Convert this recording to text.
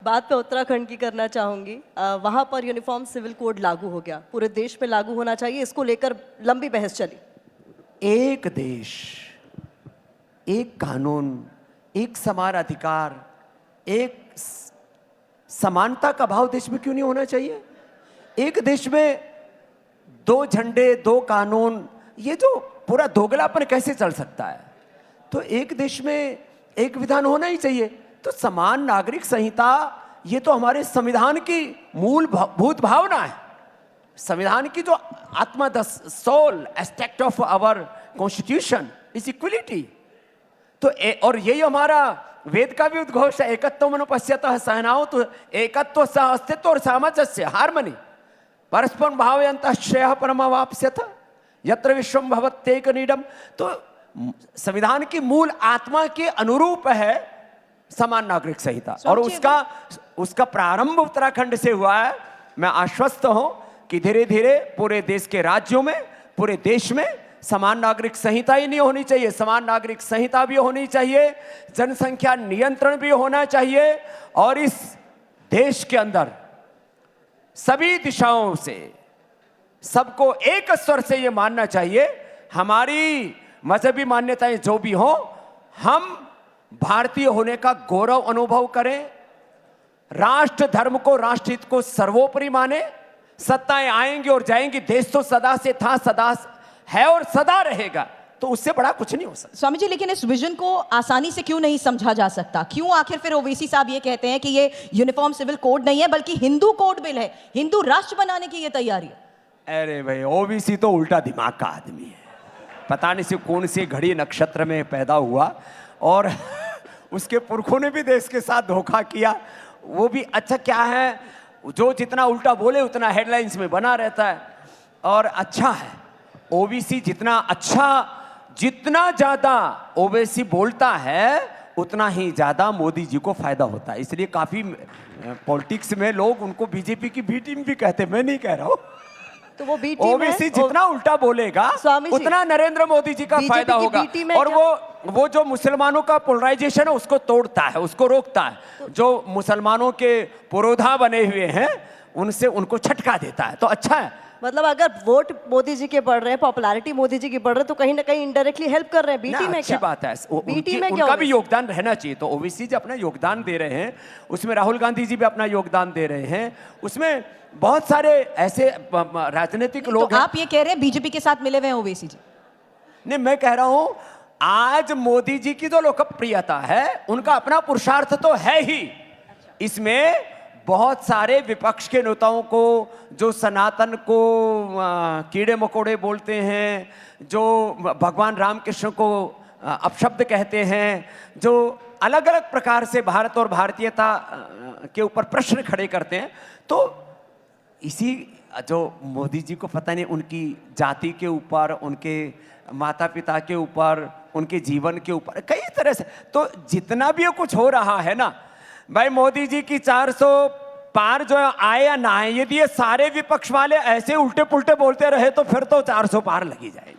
बात पे उत्तराखंड की करना चाहूंगी। वहां पर यूनिफॉर्म सिविल कोड लागू हो गया, पूरे देश में लागू होना चाहिए, इसको लेकर लंबी बहस चली। एक देश, एक कानून, एक समान अधिकार, एक समानता का भाव देश में क्यों नहीं होना चाहिए? एक देश में दो झंडे, दो कानून, ये जो पूरा दोगलापन कैसे चल सकता है? तो एक देश में एक विधान होना ही चाहिए। तो समान नागरिक संहिता ये तो हमारे संविधान की मूलभूत भावना है। संविधान की जो आत्मा, the soul aspect of our constitution is equality. तो और यही हमारा वेद का भी उद्घोष है, एकत्व मनुपश्यतः सहनाओ, तो एकत्व सह अस्तित्व और सामंजस्य, हार्मनी, परस्पर भावयन्तः श्रेयः परमावाप्स्यथ यत्र विश्वम भवत्येक नीडम। तो संविधान की मूल आत्मा के अनुरूप है समान नागरिक संहिता, और उसका प्रारंभ उत्तराखंड से हुआ है। मैं आश्वस्त हूं कि धीरे धीरे पूरे देश के राज्यों में, पूरे देश में समान नागरिक संहिता ही नहीं होनी चाहिए, समान नागरिक संहिता भी होनी चाहिए, जनसंख्या नियंत्रण भी होना चाहिए, और इस देश के अंदर सभी दिशाओं से सबको एक स्वर से यह मानना चाहिए, हमारी मजहबी मान्यताएं जो भी हो, हम भारतीय होने का गौरव अनुभव करें, राष्ट्र धर्म को, राष्ट्रहित को सर्वोपरि माने। सत्ताएं आएंगी और जाएंगी, देश तो सदा से था, सदा है और सदा रहेगा, तो उससे बड़ा कुछ नहीं हो सकता। स्वामी जी, लेकिन इस विजन को आसानी से क्यों नहीं समझा जा सकता? क्यों आखिर फिर ओवैसी साहब ये कहते हैं कि ये यूनिफॉर्म सिविल कोड नहीं है बल्कि हिंदू कोड बिल है, हिंदू राष्ट्र बनाने की ये तैयारी है? अरे भाई, ओबीसी तो उल्टा दिमाग का आदमी है, पता नहीं से कौन सी घड़ी नक्षत्र में पैदा हुआ, और उसके पुरखों ने भी देश के साथ धोखा किया। वो भी अच्छा क्या है, जो जितना उल्टा बोले उतना हेडलाइंस में बना रहता है, और अच्छा है ओबीसी जितना अच्छा, जितना ज्यादा ओबीसी बोलता है उतना ही ज्यादा मोदी जी को फायदा होता है। इसलिए काफी पॉलिटिक्स में लोग उनको बीजेपी की बी टीम भी कहते, मैं नहीं कह रहा हूं। तो वो बी टीम ओबीसी जितना उल्टा बोलेगा उतना नरेंद्र मोदी जी का फायदा होगा, और वो जो मुसलमानों का पोलराइजेशन है उसको तोड़ता है, उसको रोकता है। जो मुसलमानों के पुरोधा बने हुए हैं उनसे उनको छटका देता है, तो अच्छा है। मतलब अगर वोट मोदी जी के बढ़ रहे हैं, पॉपुलैरिटी मोदी जी की बढ़ रहे हैं, तो कहीं ना कहीं इनडायरेक्टली हेल्प कर रहे हैं। बीटी में अच्छी बात है, उनका भी योगदान रहना चाहिए। तो ओबीसी जो अपना योगदान दे रहे हैं, उसमें राहुल गांधी जी भी अपना योगदान दे रहे हैं, उसमें बहुत सारे ऐसे राजनीतिक लोग हैं। आप ये कह रहे हैं बीजेपी के साथ मिले हुए हैं ओवैसी जी? नहीं, मैं कह रहा हूं आज मोदी जी की जो लोकप्रियता है उनका अपना पुरुषार्थ तो है ही, इसमें बहुत सारे विपक्ष के नेताओं को, जो सनातन को कीड़े मकोड़े बोलते हैं, जो भगवान रामकृष्ण को अपशब्द कहते हैं, जो अलग अलग प्रकार से भारत और भारतीयता के ऊपर प्रश्न खड़े करते हैं, तो इसी जो मोदी जी को पता नहीं उनकी जाति के ऊपर, उनके माता पिता के ऊपर, उनके जीवन के ऊपर कई तरह से, तो जितना भी कुछ हो रहा है ना भाई, मोदी जी की 400 पार जो आए या ना आए, यदि ये सारे विपक्ष वाले ऐसे उल्टे पुल्टे बोलते रहे तो फिर तो 400 पार लगी जाएगी।